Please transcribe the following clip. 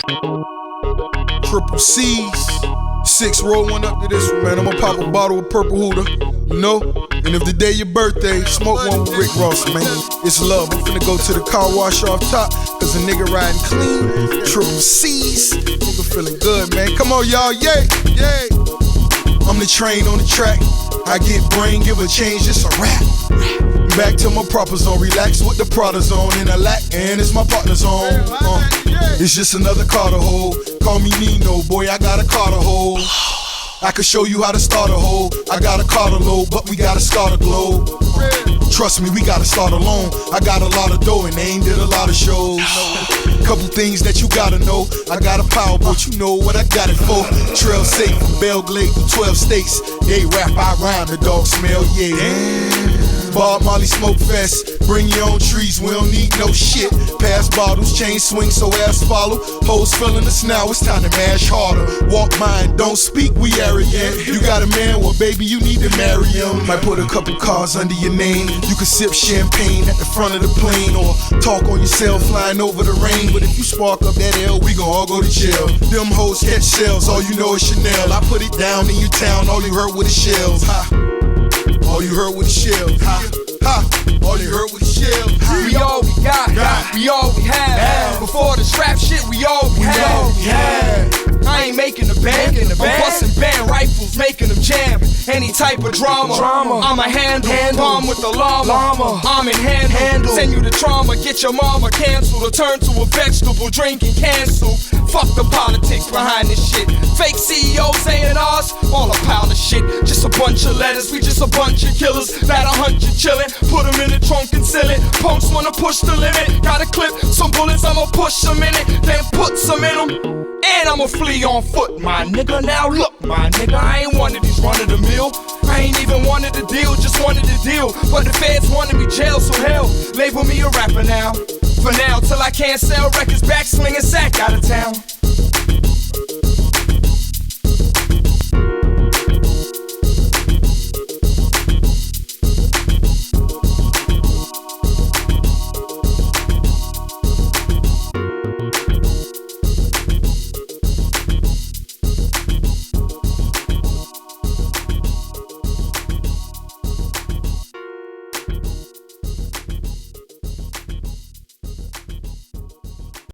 Triple C's. 6 roll one up to this one, man. I'ma pop a bottle of purple Huda, you know? And if the day your birthday, smoke one with Rick Ross, man. It's love. I'm finna go to the car wash off top, cause a nigga riding clean. Triple C's. Nigga feeling good, man. Come on, y'all, yay, yay. I'm the train on the track. I get brain, give a change, it's a rap. Back to my proper zone, relax with the Prada zone in a lack, and it's my partner zone. It's just another car to hold. Call me Nino, boy, I got a car to hold. I can show you how to start a hole. I got a car to load, but we gotta start a globe. Trust me, we gotta start alone. I got a lot of dough and they ain't did a lot of shows. Couple things that you gotta know. I got a power boat, you know what I got it for. Trail safe from Belgrade to 12 states. They rap, I rhyme, the dog smell, yeah. Bob Marley Smoke Fest. Bring your own trees, we don't need no shit. Pass bottles, chain swing, so ass follow. Hoes feeling us now, it's time to mash harder. Walk mine, don't speak, we arrogant. You got a man, well baby, you need to marry him. Might put a couple cars under your name. You can sip champagne at the front of the plane, or talk on your cell flying over the rain. But if you spark up that L, we gon' all go to jail. Them hoes catch shells, all you know is Chanel. I put it down in your town, all you heard were the shells. Ha. All you heard was the shell, ha, ha. All you heard was the shell. We all we got, we all we have. Before the strap shit, we all we had. I ain't making a band, I'm busting band rifles, making them jam. Any type of drama. I'ma handle bomb with the llama. I'm in handle. Send you the trauma, get your mama canceled, or turn to a vegetable, drink and cancel. Fuck the politics behind this shit. Fake CEOs saying ours, all a pile of shit. Just a bunch of letters, we just a bunch of killers. That 100 chillin', put them in the trunk and seal it. Punks wanna push the limit, gotta clip some bullets, I'ma push them in it, then put some in them. And I'ma flee on foot, my nigga. Now look, my nigga, I ain't one of these run-of-the-mill. I ain't even wanted to deal, just wanted to deal. But the feds wanted me jail, so hell, label me a rapper now. For now, till I can't sell records back, slinging sack out of town.